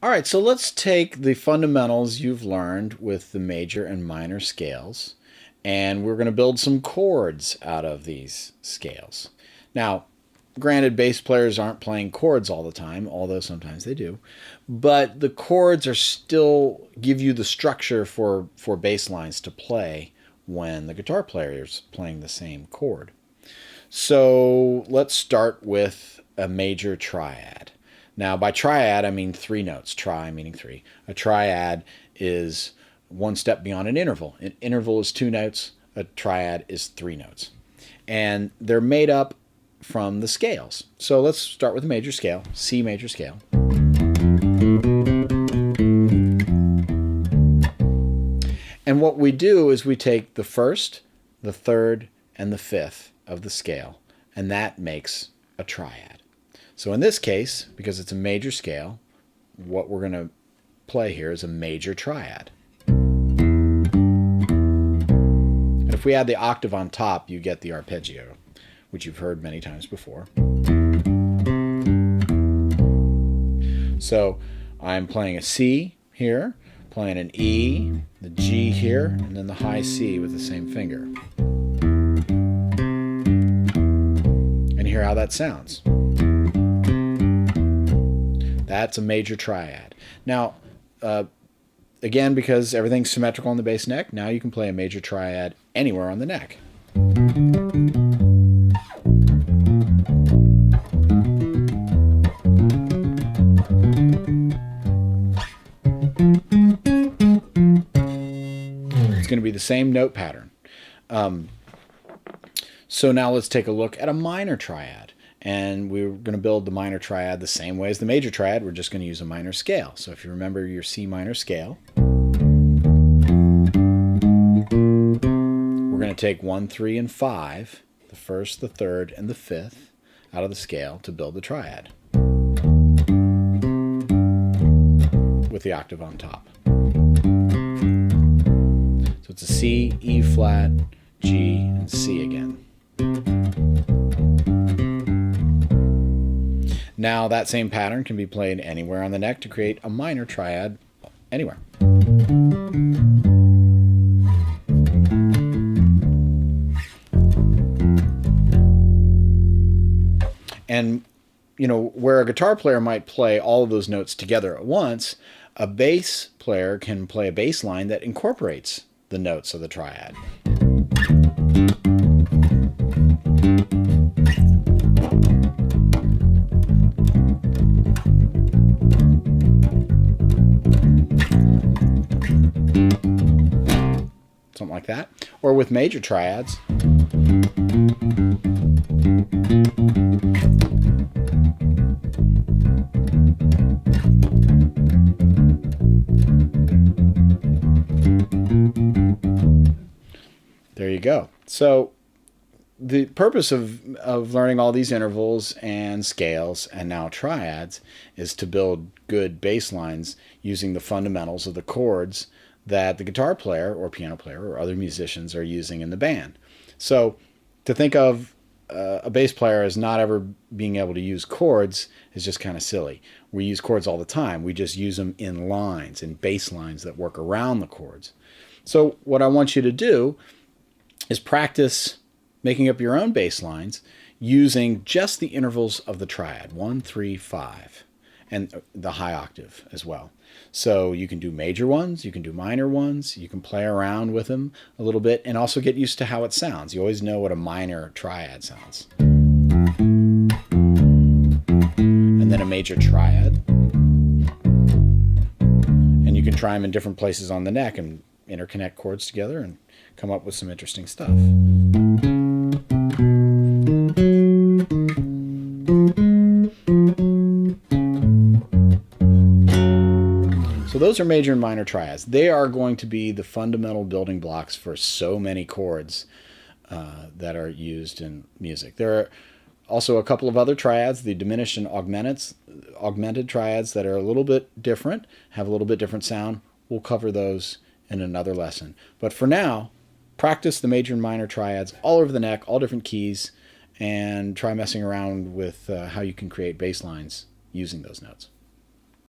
All right, so let's take the fundamentals you've learned with the major and minor scales, and we're going to build some chords out of these scales. Now, granted, bass players aren't playing chords all the time, although sometimes they do, but the chords are still give you the structure for bass lines to play when the guitar player is playing the same chord. So let's start with a major triad. Now, by triad, I mean three notes. Tri meaning three. A triad is one step beyond an interval. An interval is two notes. A triad is three notes. And they're made up from the scales. So let's start with a major scale, C major scale. And what we do is we take the first, the third, and the fifth of the scale, and that makes a triad. So in this case, because it's a major scale, what we're going to play here is a major triad. And if we add the octave on top, you get the arpeggio, which you've heard many times before. So I'm playing a C here, playing an E, the G here, and then the high C with the same finger. And hear how that sounds. That's a major triad. Now, again, because everything's symmetrical on the bass neck, now you can play a major triad anywhere on the neck. It's going to be the same note pattern. So now let's take a look at a minor triad. And we're going to build the minor triad the same way as the major triad. We're just going to use a minor scale. So if you remember your C minor scale, we're going to take 1, 3, and 5, the first, the third, and the fifth, out of the scale to build the triad with the octave on top. So it's a C, E flat, G, and C again. Now that same pattern can be played anywhere on the neck to create a minor triad anywhere. And, you know, where a guitar player might play all of those notes together at once, a bass player can play a bass line that incorporates the notes of the triad. Something like that. Or with major triads, there you go. So the purpose of learning all these intervals and scales and now triads is to build good bass lines using the fundamentals of the chords that the guitar player or piano player or other musicians are using in the band. So to think of a bass player as not ever being able to use chords is just kind of silly. We use chords all the time. We just use them in lines, in bass lines that work around the chords. So what I want you to do is practice making up your own bass lines using just the intervals of the triad, 1, 3, 5, and the high octave as well. So you can do major ones, you can do minor ones, you can play around with them a little bit and also get used to how it sounds. You always know what a minor triad sounds. And then a major triad. And you can try them in different places on the neck and interconnect chords together and come up with some interesting stuff. So those are major and minor triads. They are going to be the fundamental building blocks for so many chords that are used in music. There are also a couple of other triads, the diminished and augmented triads that are a little bit different, have a little bit different sound. We'll cover those in another lesson. But for now, practice the major and minor triads all over the neck, all different keys, and try messing around with how you can create bass lines using those notes.